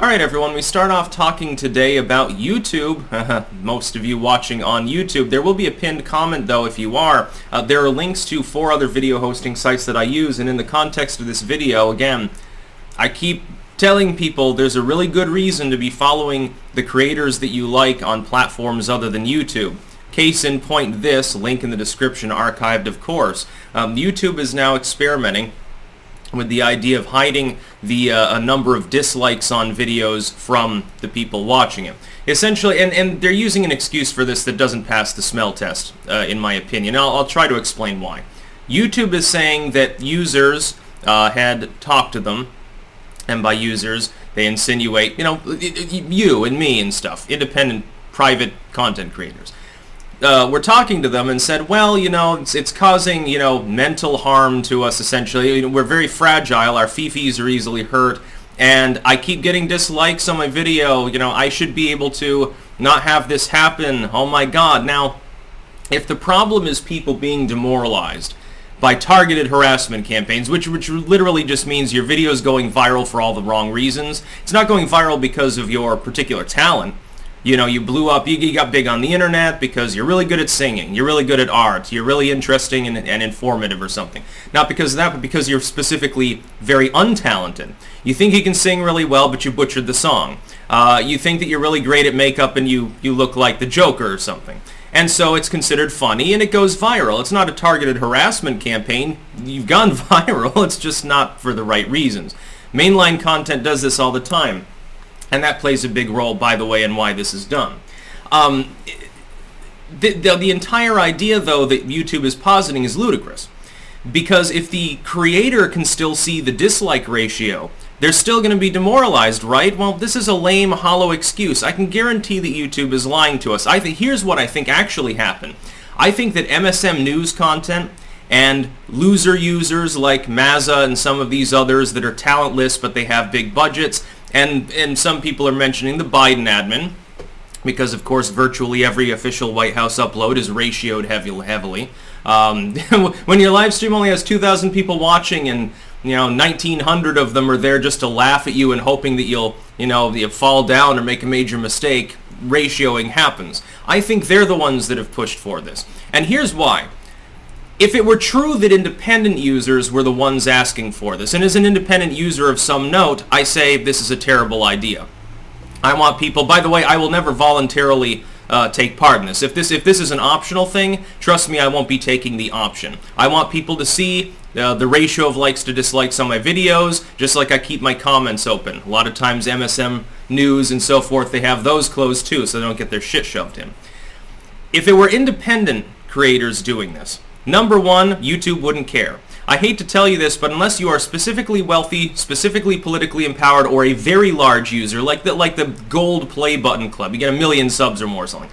Alright everyone, we start off talking today about YouTube. Most of you watching on YouTube. There will be a pinned comment though if you are. There are links to 4 other video hosting sites that I use, and in the context of this video, again, I keep telling people there's a really good reason to be following the creators that you like on platforms other than YouTube. Case in point this, link in the description, archived of course. YouTube is now experimenting with the idea of hiding the a number of dislikes on videos from the people watching it. Essentially, and they're using an excuse for this that doesn't pass the smell test, in my opinion. I'll try to explain why. YouTube is saying that users had talked to them, and by users, they insinuate, you and me and stuff, independent, private content creators. We're talking to them and said, well, it's causing, mental harm to us, essentially. We're very fragile, our fifis are easily hurt, and I keep getting dislikes on my video. I should be able to not have this happen. Oh my god. Now, if the problem is people being demoralized by targeted harassment campaigns, which literally just means your video is going viral for all the wrong reasons. It's not going viral because of your particular talent. You blew up, you got big on the internet because you're really good at singing, you're really good at art, you're really interesting and informative or something. Not because of that, but because you're specifically very untalented. You think you can sing really well, but you butchered the song. You think that you're really great at makeup and you look like the Joker or something. And so it's considered funny and it goes viral. It's not a targeted harassment campaign. You've gone viral, it's just not for the right reasons. Mainline content does this all the time. And that plays a big role, by the way, in why this is done. The entire idea, though, that YouTube is positing is ludicrous. Because if the creator can still see the dislike ratio, they're still going to be demoralized, right? Well, this is a lame, hollow excuse. I can guarantee that YouTube is lying to us. Here's what I think actually happened. I think that MSM News content and loser users like Mazza and some of these others that are talentless but they have big budgets, and some people are mentioning the Biden admin, because of course virtually every official White House upload is ratioed heavily. When your live stream only has 2,000 people watching and 1,900 of them are there just to laugh at you and hoping that you'll fall down or make a major mistake, ratioing happens. I think they're the ones that have pushed for this. And here's why. If it were true that independent users were the ones asking for this, and as an independent user of some note, I say this is a terrible idea. I want people, by the way, I will never voluntarily take part in this. If this is an optional thing, trust me, I won't be taking the option. I want people to see the ratio of likes to dislikes on my videos, just like I keep my comments open. A lot of times MSM News and so forth, they have those closed too, so they don't get their shit shoved in. If it were independent creators doing this, number one, YouTube wouldn't care. I hate to tell you this, but unless you are specifically wealthy, specifically politically empowered, or a very large user, like the gold play button club, you get 1 million subs or more or something.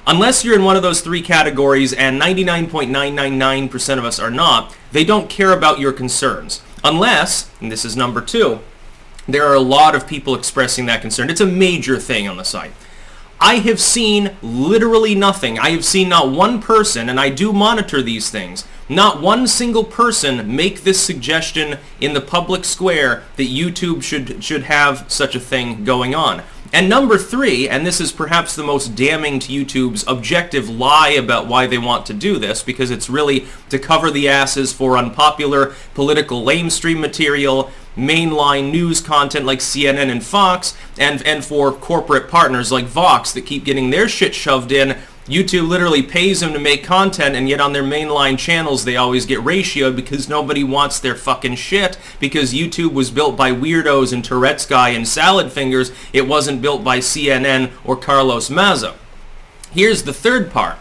Unless you're in one of those 3 categories, and 99.999% of us are not, they don't care about your concerns. Unless, and this is number 2, there are a lot of people expressing that concern. It's a major thing on the site. I have seen literally nothing. I have seen not one person, and I do monitor these things, not one single person make this suggestion in the public square that YouTube should have such a thing going on. And number 3, and this is perhaps the most damning to YouTube's objective lie about why they want to do this, because it's really to cover the asses for unpopular political lamestream material, mainline news content like CNN and Fox, and for corporate partners like Vox that keep getting their shit shoved in. YouTube literally pays them to make content, and yet on their mainline channels they always get ratioed because nobody wants their fucking shit, because YouTube was built by weirdos and Tourette's guy and salad fingers. It wasn't built by CNN or Carlos Mazza. Here's the third part.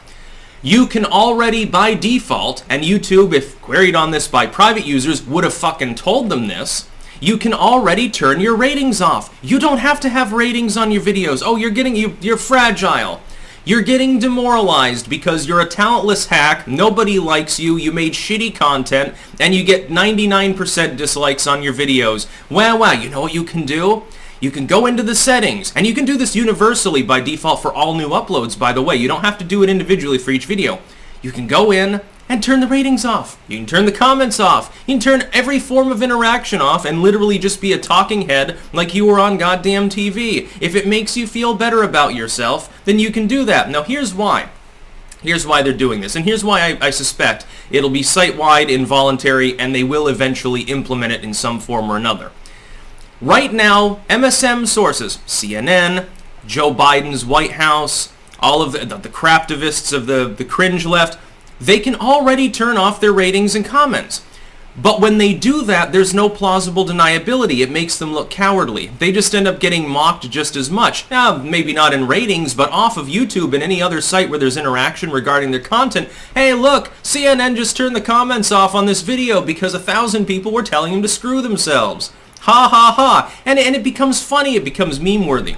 You can already by default, and YouTube, if queried on this by private users, would have fucking told them this, you can already turn your ratings off. You don't have to have ratings on your videos. Oh, you're fragile. You're getting demoralized because you're a talentless hack, nobody likes you, you made shitty content, and you get 99% dislikes on your videos. Wow, you know what you can do? You can go into the settings, and you can do this universally by default for all new uploads, by the way. You don't have to do it individually for each video. You can go in, and turn the ratings off. You can turn the comments off. You can turn every form of interaction off and literally just be a talking head like you were on goddamn TV. If it makes you feel better about yourself, then you can do that. Now here's why. Here's why they're doing this, and here's why I suspect it'll be site-wide, involuntary, and they will eventually implement it in some form or another. Right now, MSM sources, CNN, Joe Biden's White House, all of the craptivists of the cringe left, they can already turn off their ratings and comments. But when they do that, there's no plausible deniability. It makes them look cowardly. They just end up getting mocked just as much. Now, maybe not in ratings, but off of YouTube and any other site where there's interaction regarding their content. Hey, look, CNN just turned the comments off on this video because 1,000 people were telling them to screw themselves. Ha ha ha. And it becomes funny. It becomes meme-worthy.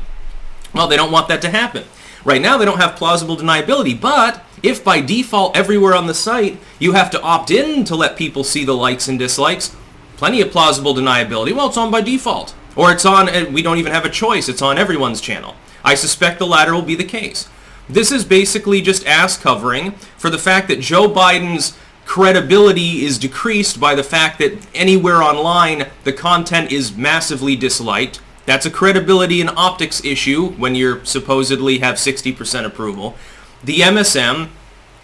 Well, they don't want that to happen. Right now, they don't have plausible deniability, but if by default everywhere on the site you have to opt in to let people see the likes and dislikes, plenty of plausible deniability. Well, it's on by default. Or it's on, and we don't even have a choice, it's on everyone's channel. I suspect the latter will be the case. This is basically just ass covering for the fact that Joe Biden's credibility is decreased by the fact that anywhere online the content is massively disliked. That's a credibility and optics issue when you supposedly have 60% approval. The MSM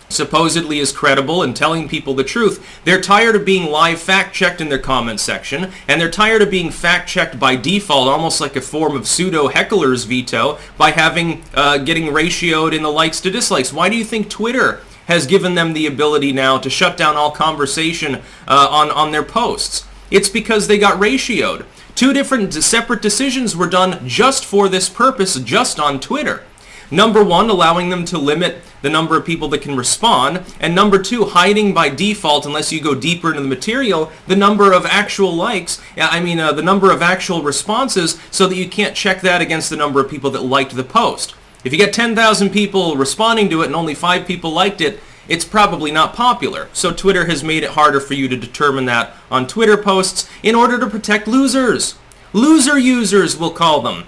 supposedly is credible and telling people the truth. They're tired of being live fact-checked in their comment section, and they're tired of being fact-checked by default, almost like a form of pseudo-heckler's veto, by having getting ratioed in the likes to dislikes. Why do you think Twitter has given them the ability now to shut down all conversation on their posts? It's because they got ratioed. Two different separate decisions were done just for this purpose, just on Twitter. Number one, allowing them to limit the number of people that can respond, and number two, hiding by default, unless you go deeper into the material, the number of actual likes, the number of actual responses, so that you can't check that against the number of people that liked the post. If you get 10,000 people responding to it and only 5 people liked it, it's probably not popular. So Twitter has made it harder for you to determine that on Twitter posts in order to protect losers. Loser users, we'll call them.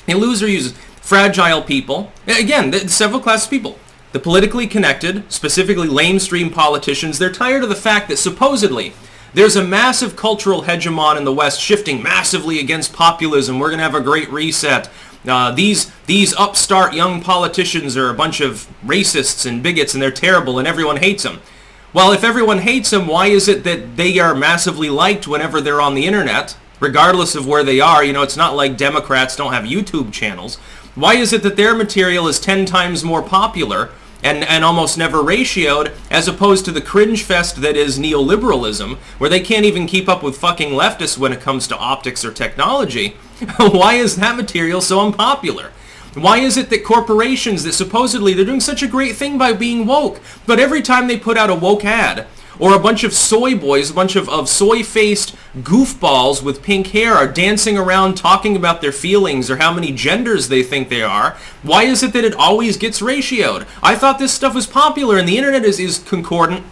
And loser users, fragile people. Again, several classes of people. The politically connected, specifically lamestream politicians, they're tired of the fact that supposedly there's a massive cultural hegemon in the West shifting massively against populism. We're going to have a great reset. These upstart young politicians are a bunch of racists and bigots, and they're terrible, and everyone hates them. Well, if everyone hates them, why is it that they are massively liked whenever they're on the internet, regardless of where they are? You know, it's not like Democrats don't have YouTube channels. Why is it that their material is 10 times more popular and almost never ratioed, as opposed to the cringe fest that is neoliberalism, where they can't even keep up with fucking leftists when it comes to optics or technology? Why is that material so unpopular? Why is it that corporations that supposedly they're doing such a great thing by being woke, but every time they put out a woke ad, or a bunch of soy boys, a bunch of soy-faced goofballs with pink hair are dancing around talking about their feelings or how many genders they think they are, why is it that it always gets ratioed? I thought this stuff was popular, and the internet is concordant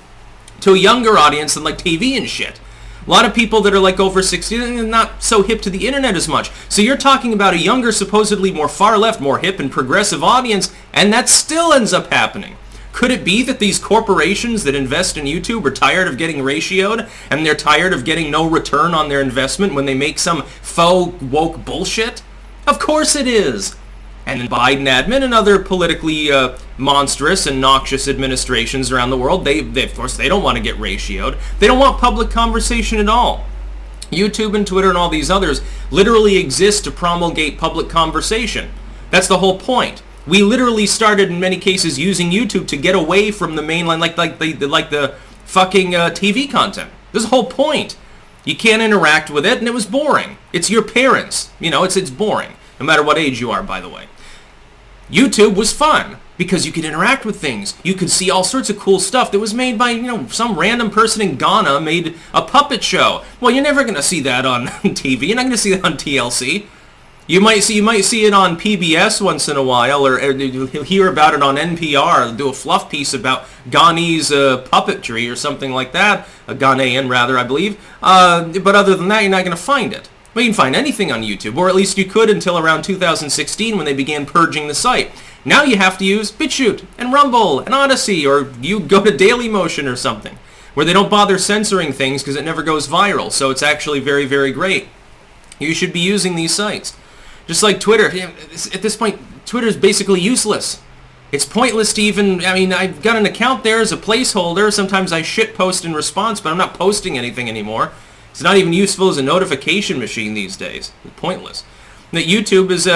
to a younger audience than like TV and shit. A lot of people that are like over 60 and not so hip to the internet as much. So you're talking about a younger, supposedly more far left, more hip and progressive audience, and that still ends up happening. Could it be that these corporations that invest in YouTube are tired of getting ratioed, and they're tired of getting no return on their investment when they make some faux woke bullshit? Of course it is. And the Biden admin and other politically monstrous and noxious administrations around the world, they of course, they don't want to get ratioed. They don't want public conversation at all. YouTube and Twitter and all these others literally exist to promulgate public conversation. That's the whole point. We literally started, in many cases, using YouTube to get away from the mainline, like the fucking TV content. This is the whole point. You can't interact with it, and it was boring. It's your parents. You know, it's boring, no matter what age you are, by the way. YouTube was fun because you could interact with things. You could see all sorts of cool stuff that was made by, some random person in Ghana made a puppet show. Well, you're never going to see that on TV. You're not going to see that on TLC. You might see it on PBS once in a while, or you'll hear about it on NPR. Do a fluff piece about Ghanese puppetry or something like that. A Ghanaian, rather, I believe. But other than that, you're not going to find it. Well, you can find anything on YouTube, or at least you could until around 2016 when they began purging the site. Now you have to use BitChute and Rumble and Odyssey, or you go to Dailymotion or something, where they don't bother censoring things because it never goes viral, so it's actually very, very great. You should be using these sites. Just like Twitter. At this point, Twitter is basically useless. It's pointless to even, I mean, I've got an account there as a placeholder. Sometimes I shit post in response, but I'm not posting anything anymore. It's not even useful as a notification machine these days. It's pointless. That YouTube is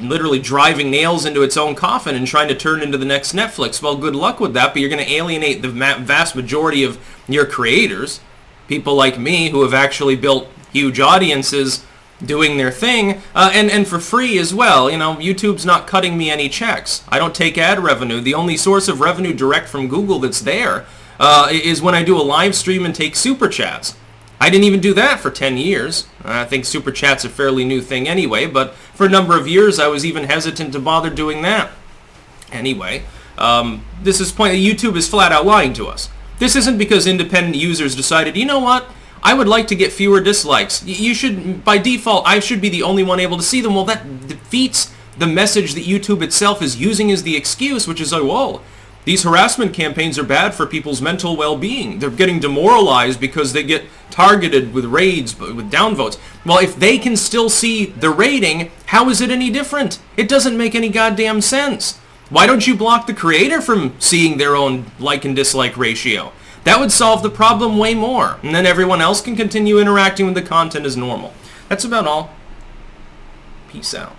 literally driving nails into its own coffin and trying to turn into the next Netflix. Well, good luck with that, but you're going to alienate the vast majority of your creators, people like me who have actually built huge audiences doing their thing, and for free as well. You know, YouTube's not cutting me any checks. I don't take ad revenue. The only source of revenue direct from Google that's there is when I do a live stream and take super chats. I didn't even do that for 10 years. I think super chat's a fairly new thing anyway, but for a number of years I was even hesitant to bother doing that. Anyway, this is point. YouTube is flat out lying to us. This isn't because independent users decided, you know what, I would like to get fewer dislikes. You should, by default, I should be the only one able to see them. Well, that defeats the message that YouTube itself is using as the excuse, which is like, whoa, these harassment campaigns are bad for people's mental well-being. They're getting demoralized because they get targeted with raids, with downvotes. Well, if they can still see the rating, how is it any different? It doesn't make any goddamn sense. Why don't you block the creator from seeing their own like and dislike ratio? That would solve the problem way more, and then everyone else can continue interacting with the content as normal. That's about all. Peace out.